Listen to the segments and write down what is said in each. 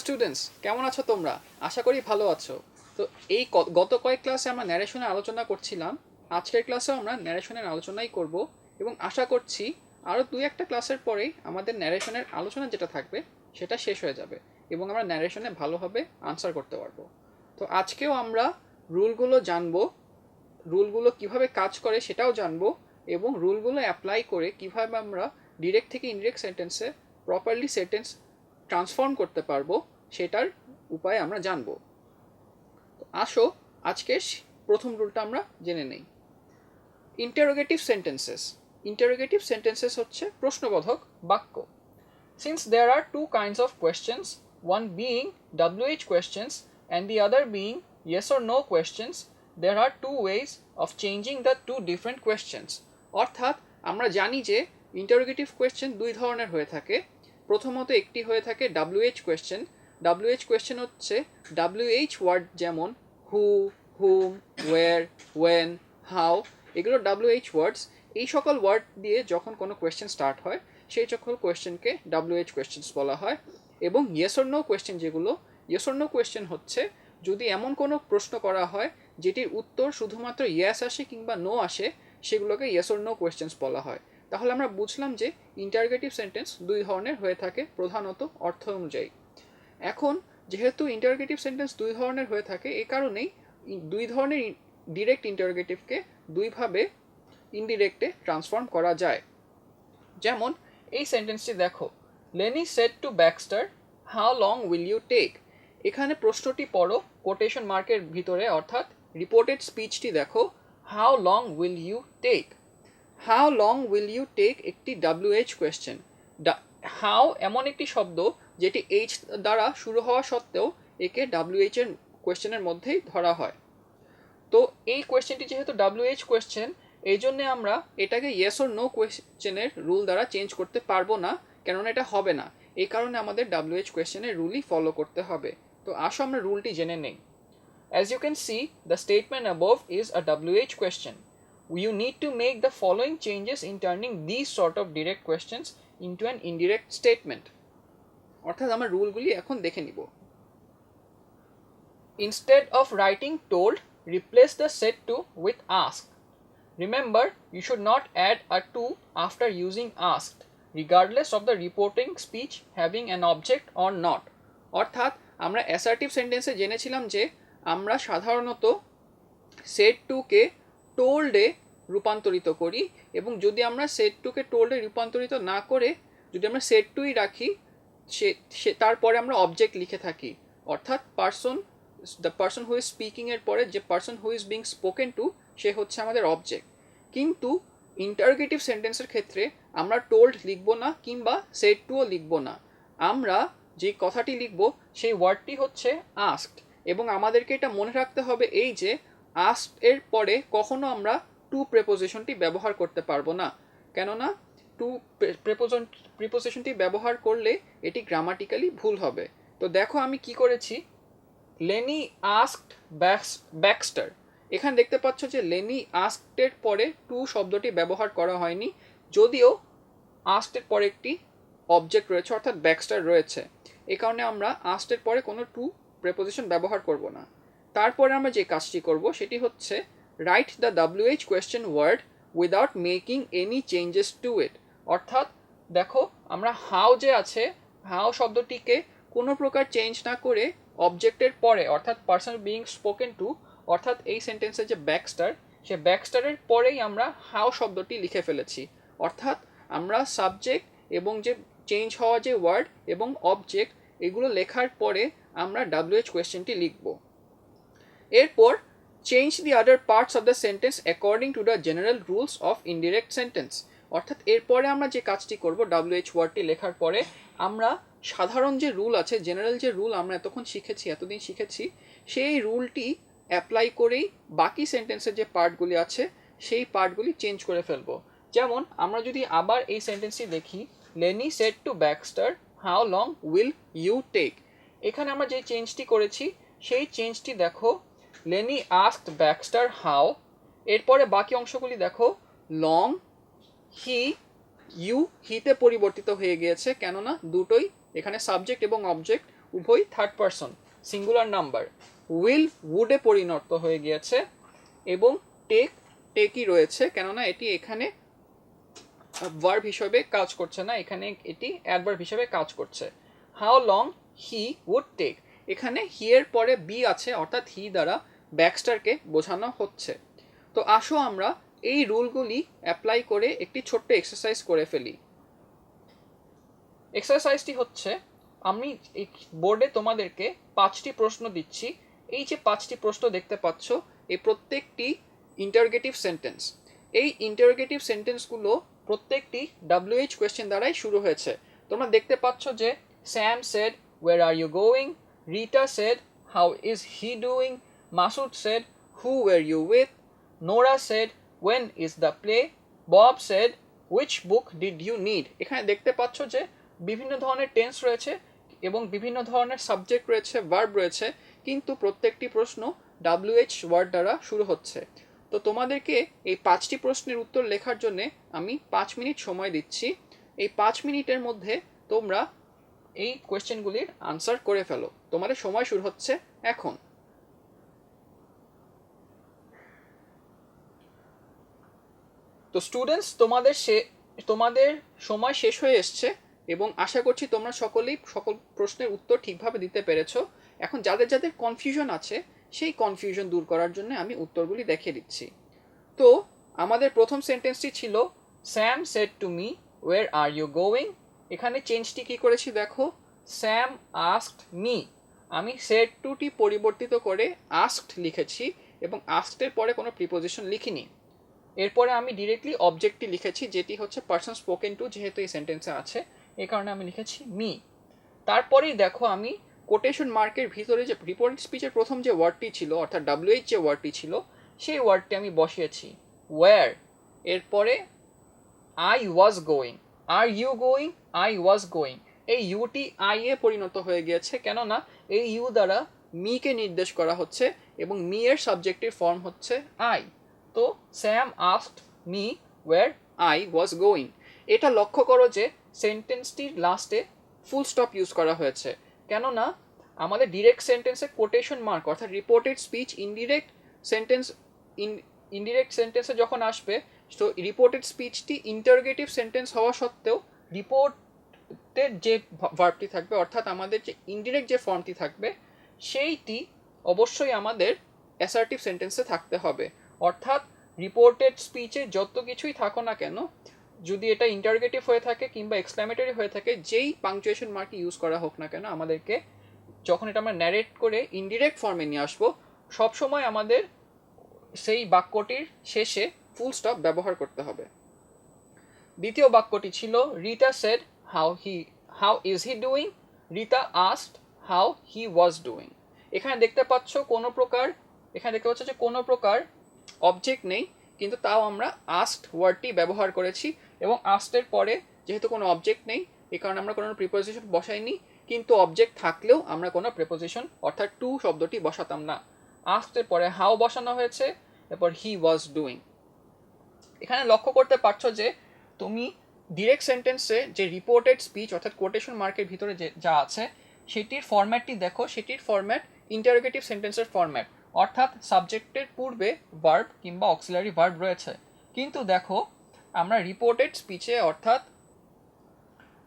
Students, কেমন আছো তোমরা? আশা করি ভালো আছো। তো এই গত কয়েক ক্লাসে আমরা ন্যারেশনের আলোচনা করছিলাম। আজকের ক্লাসেও আমরা ন্যারেশনের আলোচনাই করব এবং আশা করছি আরও দুই একটা ক্লাসের পরেই আমাদের ন্যারেশনের আলোচনা যেটা থাকবে সেটা শেষ হয়ে যাবে এবং আমরা ন্যারেশনে ভালোভাবে আনসার করতে পারবো। তো আজকেও আমরা রুলগুলো জানবো, রুলগুলো কিভাবে কাজ করে সেটাও জানবো এবং রুলগুলো অ্যাপ্লাই করে কিভাবে আমরা ডিরেক্ট থেকে ইনডিরেক্ট সেন্টেন্সে প্রপারলি সেন্টেন্স ট্রান্সফর্ম করতে পারবো সেটার উপায় আমরা জানবো। তো আসো আজকে প্রথম রুলটা আমরা জেনে নেই। Interrogative sentences. ইন্টারোগেটিভ সেন্টেন্সেস হচ্ছে প্রশ্নবোধক বাক্য। Since there are two kinds of questions, one being WH questions and the other being yes or no questions, there are two ways of changing the two different questions. অর্থাৎ আমরা জানি যে interrogative question দুই ধরনের হয়ে থাকে। প্রথমত একটি হয়ে থাকে WH কোয়েশ্চেন। WH কোয়েশ্চেন হচ্ছে WH ওয়ার্ড যেমন হু, হুম, ওয়্যার, ওয়েন, হাউ, এগুলো WH ওয়ার্ডস। এই সকল ওয়ার্ড দিয়ে যখন কোনো কোয়েশ্চেন স্টার্ট হয় সেই সকল কোয়েশ্চেনকে WH কোয়েশ্চেন্স বলা হয়। এবং ইয়েস অর নো কোয়েশ্চেন যেগুলো, ইয়েস অর নো কোয়েশ্চেন হচ্ছে যদি এমন কোনো প্রশ্ন করা হয় যেটির উত্তর শুধুমাত্র ইয়েস আসে কিংবা নো আসে, সেগুলোকে ইয়েস অর নো কোয়েশ্চেন্স বলা হয়। তাহলে আমরা বুঝলাম যে ইন্টারোগেটিভ সেন্টেন্স দুই ধরনের হয়ে থাকে প্রধানত অর্থ অনুযায়ী। এখন যেহেতু ইন্টারোগেটিভ সেন্টেন্স দুই ধরনের হয়ে থাকে, এ কারণেই দুই ধরনের ডিরেক্ট ইন্টারোগেটিভকে দুইভাবে ইনডিরেক্টে ট্রান্সফর্ম করা যায়। যেমন এই সেন্টেন্সটি দেখো, Lenny said to Baxter, how long will you take. এখানে প্রশ্নটি পড়ো কোটেশন মার্কের ভিতরে, অর্থাৎ রিপোর্টেড স্পিচটি দেখো, how long will you take. How long will you take একটি WH কোয়েশ্চেন। হাউ এমন একটি শব্দ যেটি H দ্বারা শুরু হওয়া সত্ত্বেও একে WH এর কোয়েশ্চেনের মধ্যেই ধরা হয়। তো এই কোয়েশ্চেনটি যেহেতু WH কোয়েশ্চেন, এই জন্যে আমরা এটাকে ইয়েস অর নো কোয়েশ্চেনের রুল দ্বারা চেঞ্জ করতে পারবো না, কেননা এটা হবে না। এই কারণে আমাদের WH কোয়েশ্চেনের রুলই ফলো করতে হবে। তো আসো আমরা রুলটি জেনে নেই। As you can see, the statement above is a WH question. You need to make the following changes in turning these sort of direct questions into an indirect statement. অর্থাৎ আমরা রুলগুলি এখন দেখে নিব। Instead of writing told, replace the said to with asked. Remember, you should not add a to after using asked, regardless of the reporting speech having an object or not. অর্থাৎ আমরা assertive সেন্টেন্সে জেনেছিলাম যে আমরা সাধারণত shed টুকে টোল্ডে রূপান্তরিত করি, এবং যদি আমরা সেড টুকে টোল্ডে রূপান্তরিত না করে যদি আমরা সেড টুই রাখি, সে তারপরে আমরা অবজেক্ট লিখে থাকি, অর্থাৎ the person who is speaking এর পরে যে person who is being spoken to say হচ্ছে আমাদের অবজেক্ট। কিন্তু ইন্টারোগেটিভ সেন্টেন্সের ক্ষেত্রে আমরা টোল্ড লিখব না কিংবা সেড টুও লিখব না। আমরা যে কথাটি লিখব সেই ওয়ার্ডটি হচ্ছে আস্কড, এবং আমাদেরকে এটা মনে রাখতে হবে এই যে আস্কড এর পরে কখনো আমরা টু প্রেপোজিশনটি ব্যবহার করতে পারবো না, কেননা টু প্রিপোজিশনটি ব্যবহার করলে এটি গ্রামাটিক্যালি ভুল হবে। তো দেখো আমি কি করেছি, লেনি আস্কড ব্যাক্সটার। এখানে দেখতে পাচ্ছ যে লেনি আস্কডের পরে টু শব্দটি ব্যবহার করা হয়নি, যদিও আস্কডের পরে একটি অবজেক্ট রয়েছে অর্থাৎ ব্যাক্সটার রয়েছে। এই কারণে আমরা আস্কডের পরে কোনো টু প্রেপোজিশন ব্যবহার করব না। তারপরে আমরা যে কাজটি করব সেটি হচ্ছে write the WH question word without making any changes to it. অর্থাৎ দেখো আমরা হাউ যে আছে, হাউ শব্দটিকে কোনো প্রকার চেঞ্জ না করে অবজেক্টের পরে অর্থাৎ পার্সন বিইং স্পোকেন টু, অর্থাৎ এই সেন্টেন্সের যে ব্যাকস্টার, সে ব্যাকস্টারের পরেই আমরা হাউ শব্দটি লিখে ফেলেছি। অর্থাৎ আমরা সাবজেক্ট এবং যে চেঞ্জ হওয়া যে ওয়ার্ড এবং অবজেক্ট এগুলো লেখার পরে আমরা WH কোয়েশ্চেনটি লিখব। এরপর change the other parts of the sentence according to the general rules of indirect sentence. অর্থাৎ এরপরে আমরা যে কাজটি করব WH ওয়ার্ডটি লেখার পরে আমরা সাধারণ যে রুল আছে, জেনারেল যে রুল আমরা এতদিন শিখেছি সেই রুলটি অ্যাপ্লাই করেই বাকি সেন্টেন্সের যে পার্টগুলি আছে সেই পার্টগুলি চেঞ্জ করে ফেলবো। যেমন আমরা যদি আবার এই সেন্টেন্সটি দেখি, Lenny said to Baxter, how long will you take. এখানে আমরা যে চেঞ্জটি করেছি সেই চেঞ্জটি দেখো, লেনি আস্কড ব্যাক্সটার হাউ, এরপরে বাকি অংশগুলি দেখো, লং, হি, ইউ হিতে পরিবর্তিত হয়ে গিয়েছে, কেননা দুটোই এখানে সাবজেক্ট এবং অবজেক্ট উভয় third person singular number. Will উডে পরিণত হয়ে গিয়েছে এবং টেকই রয়েছে, কেননা এটি এখানে ভার্ব হিসেবে কাজ করছে না, এখানে এটি অ্যাডভার্ব হিসেবে কাজ করছে। How long he would take, এখানে হি এর পরে বি আছে, অর্থাৎ হি দ্বারা ব্যাকস্টারকে বোঝানো হচ্ছে। তো আসো আমরা এই রুলগুলি অ্যাপ্লাই করে একটি ছোট্ট এক্সারসাইজ করে ফেলি। এক্সারসাইজটি হচ্ছে, আমি বোর্ডে তোমাদেরকে 5টি প্রশ্ন দিচ্ছি। এই যে 5টি প্রশ্ন দেখতে পাচ্ছ, এই প্রত্যেকটি ইন্টারোগেটিভ সেন্টেন্স। এই ইন্টারোগেটিভ সেন্টেন্সগুলো প্রত্যেকটি WH কোয়েশ্চেন দ্বারাই শুরু হয়েছে। তোমরা দেখতে পাচ্ছ যে Sam said where are you going, Rita said how is he doing, Masud said who were you with, Nora said when is the play, Bob said which book did you need. এখানে দেখতে পাচ্ছ যে বিভিন্ন ধরনের টেন্স রয়েছে এবং বিভিন্ন ধরনের সাবজেক্ট রয়েছে, ভার্ব রয়েছে, কিন্তু প্রত্যেকটি প্রশ্ন WH ওয়ার্ড দ্বারা শুরু হচ্ছে। তো তোমাদেরকে এই 5টি প্রশ্নের উত্তর লেখার জন্য আমি 5 মিনিট সময় দিচ্ছি। এই 5 মিনিটের মধ্যে তোমরা এই কোয়েশ্চেনগুলির আনসার করে ফেলো। তোমাদের সময় শুরু হচ্ছে এখন। তো স্টুডেন্টস, তোমাদের সময় শেষ হয়ে এসছে এবং আশা করছি তোমরা সকলেই সকল প্রশ্নের উত্তর ঠিকভাবে দিতে পেরেছো। এখন যাদের যাদের কনফিউশন আছে, সেই কনফিউশন দূর করার জন্য আমি উত্তরগুলি দেখিয়ে দিচ্ছি। তো আমাদের প্রথম সেন্টেন্সটি ছিল Sam said to me where are you going. এখানে চেঞ্জটি কি করেছি দেখো, স্যাম আস্কড মি, আমি সেড টুটি পরিবর্তিত করে আস্কড লিখেছি এবং আস্কডের পরে কোনো প্রিপোজিশন লিখিনি। এরপরে আমি ডিরেক্টলি অবজেক্টটি লিখেছি, যেটি হচ্ছে পারসন স্পোকেন টু, যেহেতু এই সেন্টেন্সে আছে এই কারণে আমি লিখেছি মি। তারপরেই দেখো আমি কোটেশন মার্কের ভিতরে যে রিপোর্টেড স্পিচের প্রথম যে ওয়ার্ডটি ছিল, অর্থাৎ WH যে ওয়ার্ডটি ছিল, সেই ওয়ার্ডটি আমি বসিয়েছি ওয়্যার। এরপরে I was going, are you going, I was going, এই ইউটি আই এ পরিণত হয়ে গিয়েছে, কেননা এই ইউ দ্বারা মিকে নির্দেশ করা হচ্ছে এবং মি এর সাবজেক্টিভ ফর্ম হচ্ছে আই। তো Sam asked me where I was going. এটা লক্ষ্য করো যে সেন্টেন্সটির লাস্টে ফুল স্টপ ইউজ করা হয়েছে, কেননা আমাদের ডিরেক্ট সেন্টেন্সে কোটেশন মার্ক অর্থাৎ রিপোর্টেড স্পিচ ইনডিরেক্ট সেন্টেন্সে যখন আসবে, তো রিপোর্টেড স্পিচটি ইন্টারোগেটিভ সেন্টেন্স হওয়া সত্ত্বেও রিপোর্টেড যে ভার্বটি থাকবে, অর্থাৎ আমাদের যে ইনডিরেক্ট যে ফর্মটি থাকবে, সেইটি অবশ্যই আমাদের অ্যাসার্টিভ সেন্টেন্সে থাকতে হবে। অর্থাৎ রিপোর্টেড স্পিচে যত কিছুই থাকো না কেন, যদি এটা ইন্টারোগেটিভ হয়ে থাকে কিংবা এক্সক্লামেটরি হয়ে থাকে, যেই পাংচুয়েশন মার্ক ইউজ করা হোক না কেন, আমাদেরকে যখন এটা আমরা ন্যারেট করে ইনডিরেক্ট ফর্মে নিয়ে আসবো, সবসময় আমাদের সেই বাক্যটির শেষে ফুল স্টপ ব্যবহার করতে হবে। দ্বিতীয় বাক্যটি ছিল Rita said how is he doing, Rita asked how he was doing. এখানে দেখতে পাচ্ছ যে কোনো প্রকার অবজেক্ট নেই, কিন্তু তাও আমরা আস্কড ওয়ার্ডটি ব্যবহার করেছি এবং আস্কডের পরে যেহেতু কোনো অবজেক্ট নেই, এই কারণে আমরা কোনো প্রিপোজিশন বসাইনি, কিন্তু অবজেক্ট থাকলেও আমরা কোনো প্রিপোজিশন অর্থাৎ টু শব্দটি বসাতাম না। আস্কডের পরে হাউ বসানো হয়েছে, এরপর হি ওয়াজ ডুইং। এখানে লক্ষ্য করতে পারছো যে তুমি ডিরেক্ট সেন্টেন্সে যে রিপোর্টেড স্পিচ অর্থাৎ কোটেশন মার্কের ভিতরে যা আছে, সেটির ফরম্যাটটি দেখো, সেটির ফরম্যাট ইন্টারোগেটিভ সেন্টেন্সের ফরম্যাট, অর্থাৎ সাবজেক্টের পূর্বে ভার্ব কিংবা অক্সিলারি ভার্ব রয়েছে। কিন্তু দেখো আমরা রিপোর্টেড স্পিচে অর্থাৎ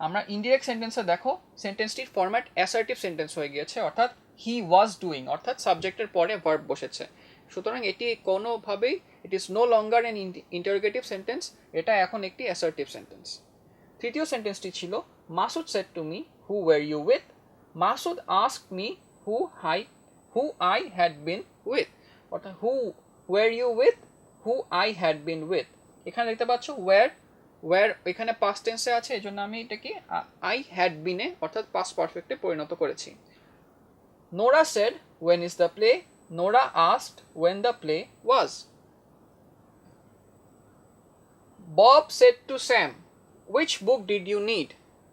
আমরা ইনডিরেক্ট সেন্টেন্সে দেখো সেন্টেন্সটির ফরম্যাট অ্যাসার্টিভ সেন্টেন্স হয়ে গিয়েছে, অর্থাৎ হি ওয়াজ ডুইং, অর্থাৎ সাবজেক্টের পরে ভার্ব বসেছে। সুতরাং এটি কোনোভাবেই it is no longer an interrogative sentence, এটা এখন একটি অ্যাসার্টিভ সেন্টেন্স। তৃতীয় সেন্টেন্সটি ছিল Masud said to me who were you with, Masud asked me who I had been with, অর্থাৎ who were you with, who I had been with. এখানে দেখতে পাচ্ছ ওয়ার এখানে পাস্ট টেন্সে আছে, এই জন্য আমি এটাকে আই হ্যাড বিনে অর্থাৎ পাস্ট পারফেক্টে পরিণত করেছি। Nora said when is the play, Nora asked when the play was. Bob said to Sam which book did you need,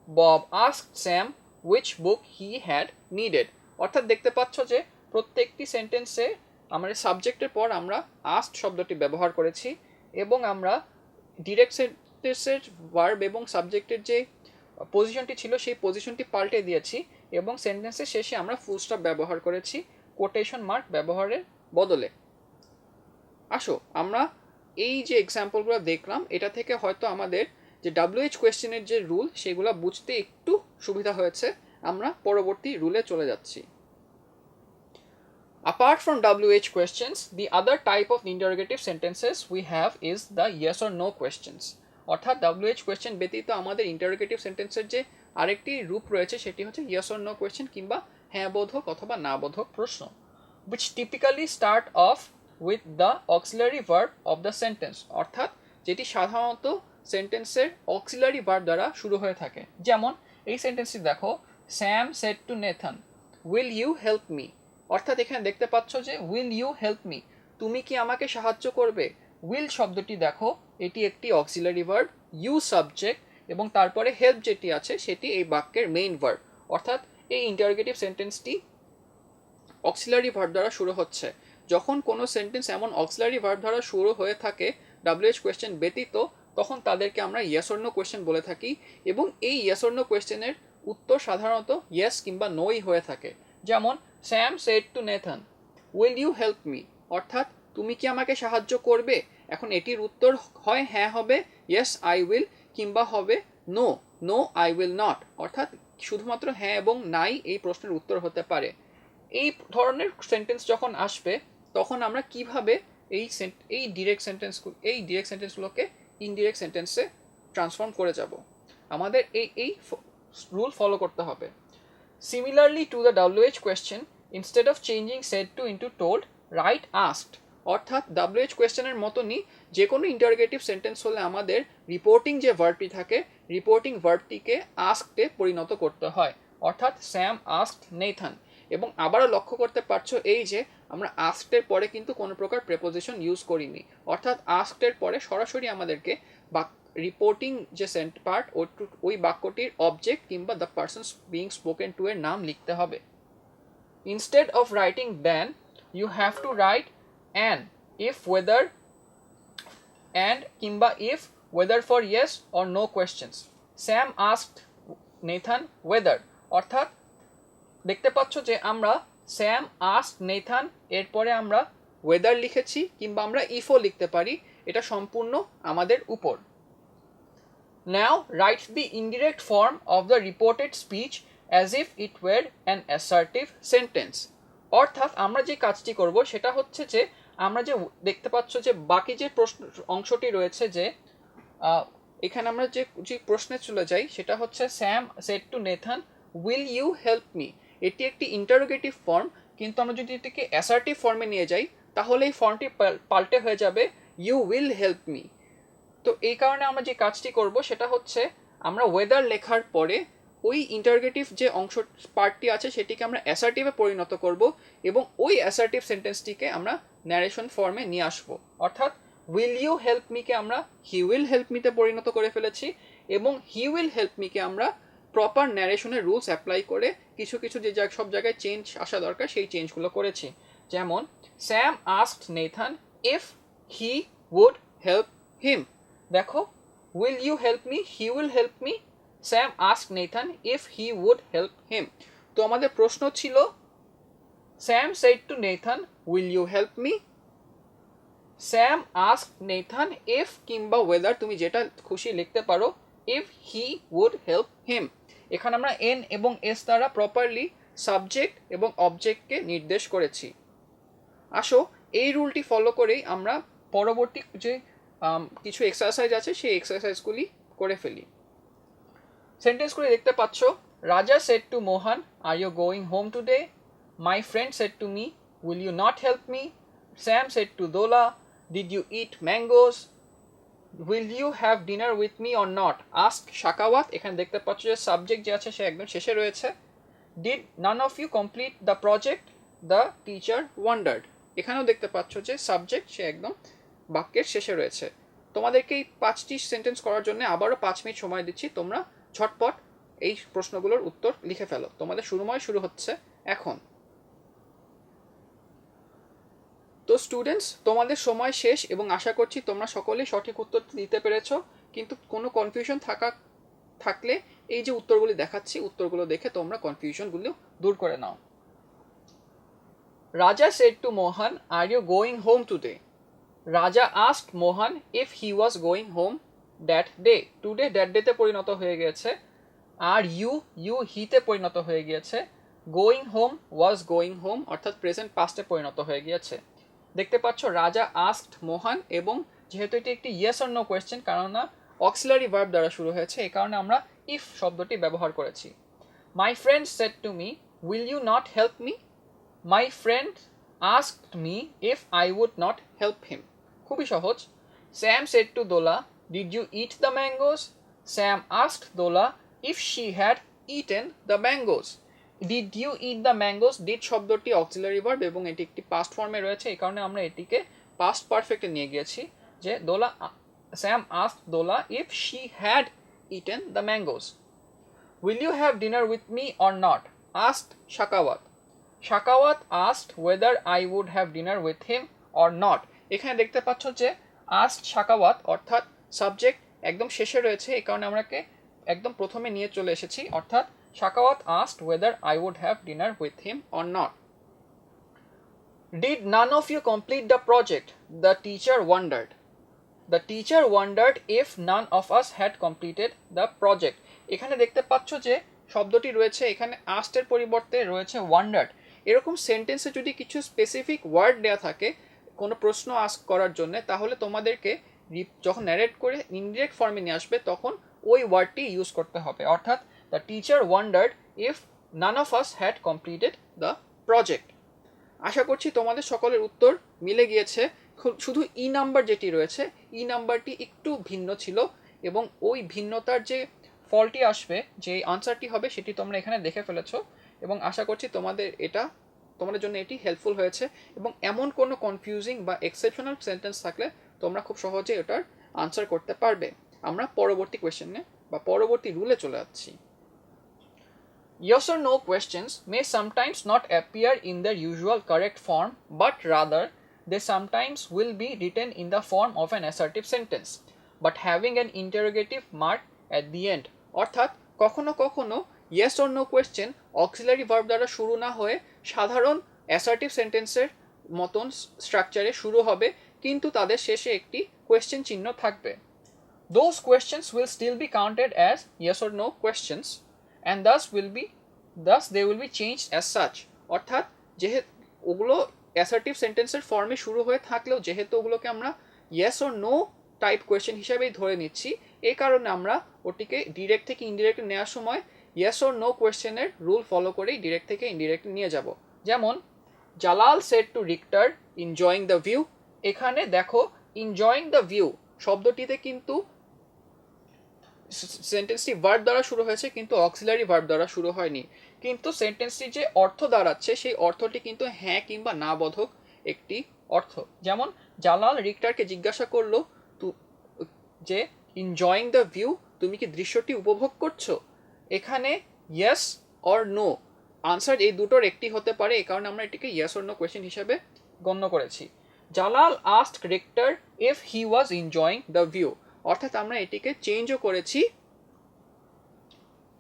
Bob asked Sam which book he had needed। অর্থাৎ দেখতে পাচ্ছ যে প্রত্যেকটি সেন্টেন্সে আমাদের সাবজেক্টের পর আমরা আস্কড শব্দটি ব্যবহার করেছি এবং আমরা ডিরেক্ট সেন্টেন্সের ভার্ব এবং সাবজেক্টের যে পজিশনটি ছিল সেই পজিশনটি পাল্টে দিয়েছি, এবং সেন্টেন্সের শেষে আমরা ফুল স্টপ ব্যবহার করেছি কোটেশন মার্ক ব্যবহারের বদলে। আসো আমরা এই যে এক্সাম্পলগুলো দেখলাম এটা থেকে হয়তো আমাদের যে WH কোয়েশ্চেনের যে রুল সেগুলো বুঝতে একটু সুবিধা হয়েছে। আমরা পরবর্তী রুলে চলে যাচ্ছি। Apart from WH questions, the other type of interrogative sentences we have is the yes or no questions. অর্থাৎ WH কোয়েশ্চেন ব্যতীত আমাদের ইন্টারোগেটিভ সেন্টেন্সের যে আরেকটি রূপ রয়েছে সেটি হচ্ছে yes or no কোয়েশ্চেন কিংবা হ্যাঁ বোধক অথবা না বোধক প্রশ্ন, which typically start off with the auxiliary verb of the sentence. অর্থাৎ যেটি সাধারণত সেন্টেন্সের অক্সিলারি ভার্ব দ্বারা শুরু হয়ে থাকে। যেমন এই সেন্টেন্সটি দেখো, Sam said to Nathan will you help me. অর্থাৎ এখানে দেখতে পাচ্ছ যে উইল ইউ হেল্প মি, তুমি কি আমাকে সাহায্য করবে। উইল শব্দটি দেখো এটি একটি অক্সিলারি ভার্ব, ইউ সাবজেক্ট এবং তারপরে হেল্প যেটি আছে সেটি এই বাক্যের মেইন ভার্ব। অর্থাৎ এই ইন্টারোগেটিভ সেন্টেন্সটি অক্সিলারি ভার্ব দ্বারা শুরু হচ্ছে। যখন কোনো সেন্টেন্স এমন অক্সিলারি ভার্ব দ্বারা শুরু হয়ে থাকে WH কোয়েশ্চেন ব্যতীত, তখন তাদেরকে আমরা ইয়েস অর নো কোয়েশ্চেন বলে থাকি এবং এই ইয়েস অর নো কোয়েশ্চেনের উত্তর সাধারণত ইয়েস কিংবা নোই হয়ে থাকে। যেমন Sam said to Nathan will you help me, অর্থাৎ তুমি কি আমাকে সাহায্য করবে। এখন এটির উত্তর হয় হ্যাঁ হবে ইয়েস আই উইল, কিংবা হবে no no I will not, অর্থাৎ শুধুমাত্র হ্যাঁ এবং নাই এই প্রশ্নের উত্তর হতে পারে। এই ধরনের সেন্টেন্স যখন আসবে তখন আমরা কিভাবে এই ডিরেক্ট সেন্টেন্সগুলোকে ইনডিরেক্ট সেন্টেন্সে ট্রান্সফর্ম করে যাব, আমাদের এই রুল ফলো করতে হবে। Similarly to the WH question, instead of changing said to into told, right asked. অর্থাৎ WH কোয়েশ্চেনের মতনই যে কোনো ইন্টারোগেটিভ সেন্টেন্স হলে আমাদের রিপোর্টিং যে ভার্বটি থাকে রিপোর্টিং ভার্বটিকে আস্কডে পরিণত করতে হয়। অর্থাৎ স্যাম আস্কড নেথান। এবং আবারও লক্ষ্য করতে পারছো এই যে আমরা আস্কডের পরে কিন্তু কোনো প্রকার প্রেপোজিশন ইউজ করিনি। অর্থাৎ আস্কডের পরে সরাসরি আমাদেরকে রিপোর্টিং যে পার্ট ওই বাক্যটির অবজেক্ট কিংবা the person being spoken to এর নাম লিখতে হবে। Instead of writing then you have to write an, if whether and কিংবা if whether for yes or no questions. Sam asked Nathan whether, অর্থাৎ দেখতে পাচ্ছ যে আমরা স্যাম আস্কড নেথান এরপরে আমরা ওয়েদার লিখেছি কিংবা আমরা ইফও লিখতে পারি, এটা সম্পূর্ণ আমাদের উপর। Now write the indirect form of the reported speech as if it were an assertive sentence. অর্থাৎ আমরা যে কাজটি করব সেটা হচ্ছে যে আমরা যে দেখতে পাচ্ছ যে বাকি যে প্রশ্ন অংশটি রয়েছে, যে এখানে আমরা যে প্রশ্নে চলে যাই সেটা হচ্ছে Sam said to Nathan will you help me. এটি একটি ইন্টারোগেটিভ ফর্ম, কিন্তু আমরা যদি এটিকে অ্যাসার্টিভ ফর্মে নিয়ে যাই তাহলে এই ফর্মটি পাল্টে হয়ে যাবে ইউ উইল হেল্প মি। তো এই কারণে আমরা যে কাজটি করব সেটা হচ্ছে আমরা ওয়েদার লেখার পরে ওই ইন্টারোগেটিভ যে অংশ পার্টটি আছে সেটিকে আমরা অ্যাসার্টিভে পরিণত করব এবং ওই অ্যাসার্টিভ সেন্টেন্সটিকে আমরা ন্যারেশন ফর্মে নিয়ে আসবো। অর্থাৎ উইল ইউ হেল্প মিকে আমরা হি উইল হেল্প মিতে পরিণত করে ফেলেছি এবং হি উইল হেল্প মিকে আমরা প্রপার ন্যারেশনের রুলস অ্যাপ্লাই করে কিছু কিছু যে সব জায়গায় চেঞ্জ আসা দরকার সেই চেঞ্জগুলো করেছি। যেমন Sam asked Nathan if he would help him. দেখো will you help me, he will help me, Sam asked Nathan if he would help him. তো আমাদের প্রশ্ন ছিল Sam said to Nathan will you help me, Sam asked Nathan if কিংবা whether তুমি যেটা খুশি লিখতে পারো, if he would help him. এখানে আমরা এন এবং এস দ্বারা প্রপারলি সাবজেক্ট এবং অবজেক্টকে নির্দেশ করেছি। আসো এই রুলটি ফলো করেই আমরা পরবর্তী যে কিছু এক্সারসাইজ আছে সেই এক্সারসাইজগুলি করে ফেলি। সেন্টেন্সগুলি দেখতে পাচ্ছ, Raja said to Mohan are you going home today, my friend said to me will you not help me, Sam said to Dola did you eat mangoes, will you have dinner with me or not, ask Shakawat. এখানে দেখতে পাচ্ছ যে subject যে আছে সে একদম শেষে রয়েছে। Did none of you complete the project, the teacher wondered. এখানেও দেখতে পাচ্ছ যে সাবজেক্ট সে একদম বাক্যের শেষে রয়েছে। তোমাদেরকে এই 5টি সেন্টেন্স করার জন্য আবারও 5 মিনিট সময় দিচ্ছি, তোমরা ঝটপট এই প্রশ্নগুলোর উত্তর লিখে ফেলো। তোমাদের শুরু হচ্ছে এখন। তো স্টুডেন্টস, তোমাদের সময় শেষ এবং আশা করছি তোমরা সকলেই সঠিক উত্তর দিতে পেরেছো, কিন্তু কোনো কনফিউশন থাকলে এই যে উত্তরগুলি দেখাচ্ছি, উত্তরগুলো দেখে তোমরা কনফিউশনগুলো দূর করে নাও। রাজা said to Mohan, "Are you going home today?" রাজা asked Mohan if he was going home that day. Today that day তে পরিণত হয়ে গেছে। আর you he তে পরিণত হয়ে গিয়েছে। going home was going home অর্থাৎ প্রেজেন্ট পাস্টে পরিণত হয়ে গিয়েছে। দেখতে পাচ্ছ রাজা asked Mohan, এবং যেহেতু এটি একটি yes or no কোয়েশ্চেন, কেননা অক্সিলারি ভার্ব দ্বারা শুরু হয়েছে, এই কারণে আমরা if শব্দটি ব্যবহার করেছি। My friend said to me, "Will you not help me?" My friend asked me if I would not help him. খুবই সহজ। Sam said to Dola, "Did you eat the mangoes?" Sam asked Dola if she had eaten the mangoes. Did you eat the mangoes? Did শব্দটি auxiliary verb এবং এটি একটি past ফর্মে রয়েছে, এই কারণে আমরা এটিকে পাস্ট পারফেক্টে নিয়ে গিয়েছি যে Sam asked Dola if she had eaten the mangoes. Will you have dinner with me or not? Asked Shakawat. Shakawat asked whether I would have dinner with him or not. এখানে দেখতে পাচ্ছ যে asked Shakawat অর্থাৎ subject একদম শেষে রয়েছে, এই কারণে আমরাকে একদম প্রথমে নিয়ে চলে এসেছি, অর্থাৎ Shakawat asked whether I would have dinner with him or not. Did none of you complete the project? The teacher wondered. The teacher wondered if none of us had completed the project. এখানে দেখতে পাচ্ছ যে শব্দটি রয়েছে এখানে asked এর পরিবর্তে রয়েছে wondered। এরকম সেন্টেন্সে যদি কিছু স্পেসিফিক ওয়ার্ড দেওয়া থাকে কোনো প্রশ্ন আস্ক করার জন্য, তাহলে তোমাদেরকে যখন ন্যারেট করে ইনডিরেক্ট ফর্মে নিয়ে আসবে তখন ওই ওয়ার্ডটি ইউজ করতে হবে, অর্থাৎ the teacher wondered if none of us had completed the project. আশা করছি তোমাদের সকলের উত্তর মিলে গিয়েছে। শুধু ই নাম্বার যেটি রয়েছে, ই নাম্বারটি একটু ভিন্ন ছিল, এবং ওই ভিন্নতার যে ফলটি আসবে, যে আনসারটি হবে, সেটি তোমরা এখানে দেখে ফেলেছো, এবং আশা করছি তোমাদের জন্য এটি হেল্পফুল হয়েছে। এবং এমন কোনো কনফিউজিং বা এক্সেপশনাল সেন্টেন্স থাকলে তোমরা খুব সহজে এটার আনসার করতে পারবে। আমরা পরবর্তী কোয়েশ্চেনে বা পরবর্তী রুলে চলে যাচ্ছি। Yes or no questions may sometimes not appear in their usual correct form, but rather they sometimes will be written in the form of an assertive sentence, but having an interrogative mark at the end. অর্থাৎ কখনো কখনো yes or no question auxiliary verb দ্বারা শুরু না হয়ে সাধারণ assertive সেন্টেন্সের মতন স্ট্রাকচারে শুরু হবে, কিন্তু তাদের শেষে একটি কোয়েশ্চেন চিহ্ন থাকবে। Those questions will still be counted as yes or no questions, and thus they will be changed as such. অর্থাৎ যেহেতু ওগুলো অ্যাসার্টিভ সেন্টেন্সের ফর্মে শুরু হয়ে থাকলেও যেহেতু ওগুলোকে আমরা yes or no type question হিসাবেই ধরে নিচ্ছি, এই কারণে আমরা ওটিকে ডিরেক্ট থেকে ইনডিরেক্ট নেওয়ার সময় yes or no কোয়েশ্চেনের রুল ফলো করেই ডিরেক্ট থেকে ইনডিরেক্ট নিয়ে যাব। যেমন Jalal said to Richter enjoying the view. এখানে দেখো এনজয়িং দ্য ভিউ শব্দটিতে কিন্তু সেন্টেন্সটি ভার্ব দ্বারা শুরু হয়েছে, কিন্তু অক্সিলারি ভার্ব দ্বারা শুরু হয়নি, কিন্তু সেন্টেন্সটি যে অর্থ দাঁড়াচ্ছে সেই অর্থটি কিন্তু হ্যাঁ কিংবা না বোধক একটি অর্থ। যেমন জালাল রিক্টারকে জিজ্ঞাসা করলো যে এনজয়িং দ্য ভিউ, তুমি কি দৃশ্যটি উপভোগ করছো? এখানে ইয়েস অর নো আনসার এই দুটোর একটি হতে পারে, এই কারণে আমরা এটিকে ইয়েস অর নো কোয়েশ্চেন হিসাবে গণ্য করেছি। Jalal asked Richter if he was enjoying the view, অর্থাৎ আমরা এটিকে চেঞ্জও করেছি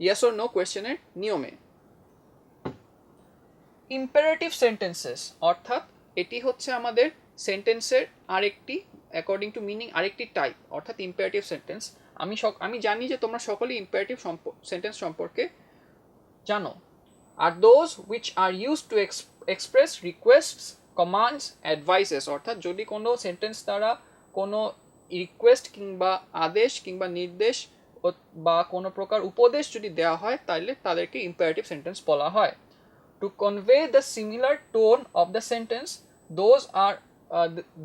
ইয়েস অর নো কোয়েশ্চেনের নিয়মে। ইম্পারেটিভ সেন্টেন্সেস অর্থাৎ এটি হচ্ছে আমাদের সেন্টেন্সের আরেকটি অ্যাকর্ডিং টু মিনিং আরেকটি টাইপ, অর্থাৎ ইম্পারেটিভ সেন্টেন্স। আমি জানি যে তোমরা সকলেই ইম্পারেটিভ সেন্টেন্স সম্পর্কে জানো। আর those which are used to express requests, commands, advices, অর্থাৎ যদি কোনো সেন্টেন্স দ্বারা কোনো রিকোয়েস্ট কিংবা আদেশ কিংবা নির্দেশ বা কোনো প্রকার উপদেশ যদি দেওয়া হয় তাহলে তাদেরকে ইম্পারেটিভ সেন্টেন্স বলা হয়। To convey the similar tone of the sentence,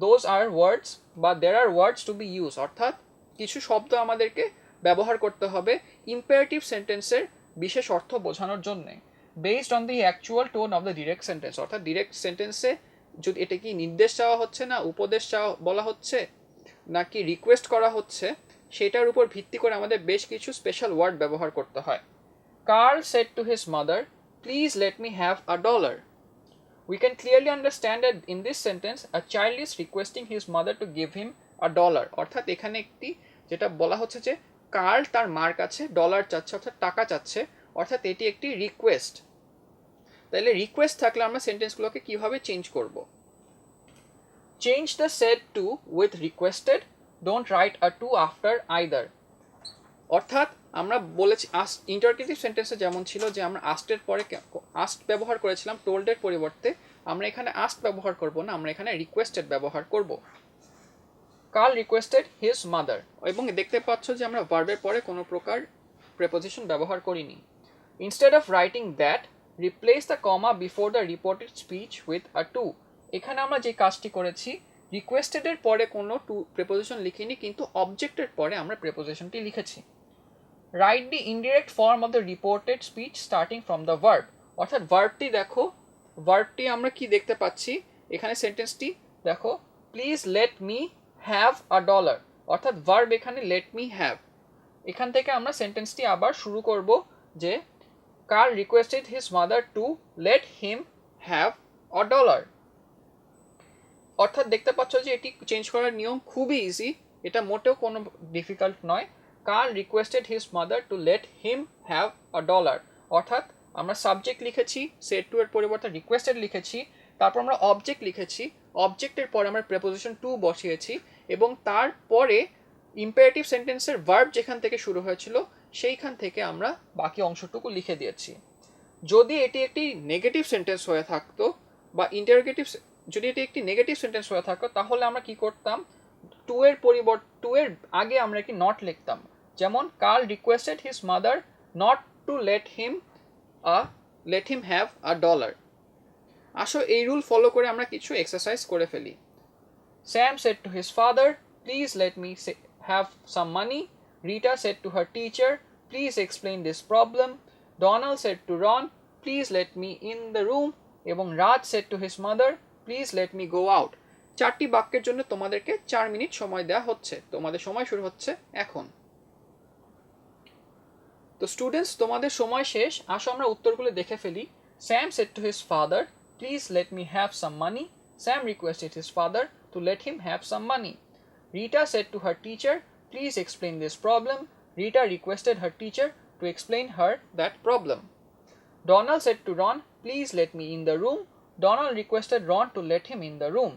those are words বা there are words to be used, অর্থাৎ কিছু শব্দ আমাদেরকে ব্যবহার করতে হবে ইম্পারেটিভ সেন্টেন্সের বিশেষ অর্থ বোঝানোর জন্য, based on the actual tone of the direct sentence, অর্থাৎ ডিরেক্ট সেন্টেন্সে যদি এটা কি নির্দেশ চাওয়া হচ্ছে না উপদেশ চাওয়া বলা হচ্ছে নাকি রিকোয়েস্ট করা হচ্ছে, সেটার উপর ভিত্তি করে আমাদের বেশ কিছু স্পেশাল ওয়ার্ড ব্যবহার করতে হয়। Karl said to his mother, please let me have $1. We can clearly understand that in this sentence a child is requesting his mother to give him $1, অর্থাৎ এখানে একটি যেটা বলা হচ্ছে যে কার্ল তার মার কাছে ডলার চাচ্ছে, অর্থাৎ টাকা চাচ্ছে, অর্থাৎ এটি একটি রিকোয়েস্ট। তাহলে রিকোয়েস্ট থাকলে আমরা সেন্টেন্সগুলোকে কিভাবে চেঞ্জ করব? Change the said to with requested, don't write a to after either. অর্থাৎ আমরা বলেছি ইন্টারোগেটিভ সেন্টেন্সে যেমন ছিল যে আমরা আস্টের পরে আস্ট ব্যবহার করেছিলাম টোল্ডের পরিবর্তে, আমরা এখানে আস্ট ব্যবহার করব না, আমরা এখানে রিকোয়েস্টেড ব্যবহার করব। কার্ল রিকোয়েস্টেড হিজ মাদার, এবং দেখতে পাচ্ছ যে আমরা ভার্বের পরে কোনো প্রকার প্রেপোজিশন ব্যবহার করিনি। Instead of writing that, replace the comma before the reported speech with a to. এখানে আমরা যে কাজটি করেছি, রিকোয়েস্টেডের পরে কোনো টু প্রেপোজিশন লিখিনি, কিন্তু অবজেক্টের পরে আমরা প্রেপোজিশনটি লিখেছি। Write the indirect form of the reported speech starting from the verb, অর্থাৎ ভার্বটি দেখো, ভার্বটি আমরা কি দেখতে পাচ্ছি এখানে, সেন্টেন্সটি দেখো, please let me have a dollar, অর্থাৎ ভার্ব এখানে লেট মি হ্যাভ। এখান থেকে আমরা সেন্টেন্সটি আবার শুরু করব যে Karl requested his mother to let him have a dollar. অর্থাৎ দেখতে পাচ্ছ যে এটি চেঞ্জ করার নিয়ম খুবই ইজি, এটা মোটেও কোনো ডিফিকাল্ট নয়। Karl requested his mother to let him have a dollar, অর্থাৎ আমরা সাবজেক্ট লিখেছি, সেড টু এর পরিবর্তে রিকোয়েস্টেড লিখেছি, তারপর আমরা অবজেক্ট লিখেছি, অবজেক্টের পরে আমরা প্রেপোজিশন টু বসিয়েছি, এবং তারপরে ইম্পারেটিভ সেন্টেন্সের ভার্ব যেখান থেকে শুরু হয়েছিল সেইখান থেকে আমরা বাকি অংশটুকু লিখে দিয়েছি। যদি এটি একটি নেগেটিভ সেন্টেন্স হয়ে থাকতো বা ইন্টারোগেটিভ, যদি এটি একটি নেগেটিভ সেন্টেন্স হয়ে থাকতো, তাহলে আমরা কি করতাম, টু এর পরিবর্তে টু এর আগে আমরা একটি নট লিখতাম, যেমন Karl requested his mother not to let him have a dollar. আসো এই রুল ফলো করে আমরা কিছু এক্সারসাইজ করে ফেলি। Sam said to his father, please let me have some money. Rita said to her teacher, please explain this problem. Donald said to Ron, please let me in the room. এবং Raj said to his mother, please let me go out. 4টি বাক্যের জন্য তোমাদেরকে 4 minute সময় দেওয়া হচ্ছে, তোমাদের সময় শুরু হচ্ছে এখন। তো স্টুডেন্টস, তোমাদের সময় শেষ, আসো আমরা উত্তরগুলো দেখে ফেলি। Sam said to his father, please let me have some money. Sam requested his father to let him have some money. Rita said to her teacher, please explain this problem. Rita requested her teacher to explain her that problem. Donald said to Ron, please let me in the room. Donald requested Ron to let him in the room.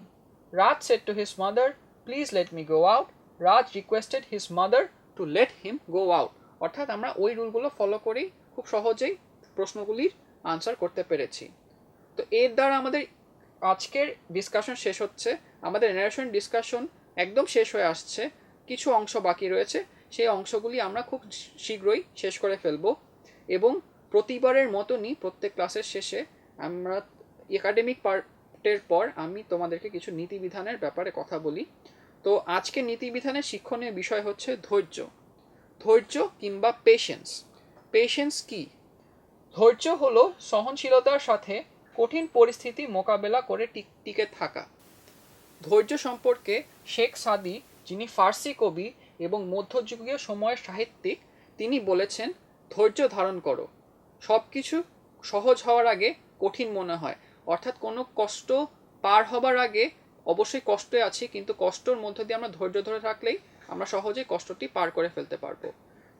Raj said to his mother, please let me go out. Raj requested his mother to let him go out. অর্থাৎ আমরা ওই রুলগুলো follow করেই খুব সহজেই প্রশ্নগুলির answer করতে পেরেছি। তো এর দ্বারা আমাদের আজকের ডিসকাশন শেষ হচ্ছে, আমাদের ন্যারেশন ডিসকাশন একদম শেষ হয়ে আসছে, কিছু অংশ বাকি রয়েছে, সেই অংশগুলি আমরা খুব শীঘ্রই শেষ করে ফেলব। এবং প্রতিবারের মতনই প্রত্যেক ক্লাসের শেষে আমরা একাডেমিক পার্টের পর আমি তোমাদেরকে কিছু নীতিবিধানের ব্যাপারে কথা বলি। তো আজকে নীতিবিধানের শিক্ষণীয় বিষয় হচ্ছে ধৈর্য। ধৈর্য কিংবা পেশেন্স। পেশেন্স কি? ধৈর্য হলো সহনশীলতার সাথে কঠিন পরিস্থিতি মোকাবেলা করে টিকে থাকা। ধৈর্য সম্পর্কে শেখ সাদি, যিনি ফার্সি কবি এবং মধ্যযুগীয় সময়ের সাহিত্যিক, তিনি বলেছেন, ধৈর্য ধারণ করো, সব কিছু সহজ হওয়ার আগে কঠিন মনে হয়। অর্থাৎ কোনো কষ্ট পার হবার আগে অবশ্যই কষ্টে আছি, কিন্তু কষ্টর মধ্য দিয়ে আমরা ধৈর্য ধরে থাকলেই আমরা সহজেই কষ্টটি পার করে ফেলতে পারবো।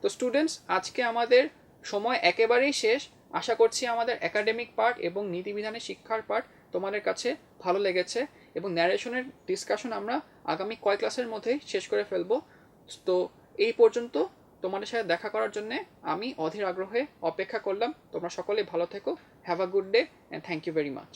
তো স্টুডেন্টস, আজকে আমাদের সময় একেবারেই শেষ। আশা করছি আমাদের একাডেমিক পার্ট এবং নীতিবিধানের শিক্ষার পার্ট তোমাদের কাছে ভালো লেগেছে, এবং ন্যারেশনের ডিসকাশন আমরা আগামী কয়েক ক্লাসের মধ্যেই শেষ করে ফেলবো। তো এই পর্যন্ত তোমাদের সাথে দেখা করার জন্য আমি অধীর আগ্রহে অপেক্ষা করলাম। তোমরা সকলে ভালো থেকো। Have a good day and thank you very much.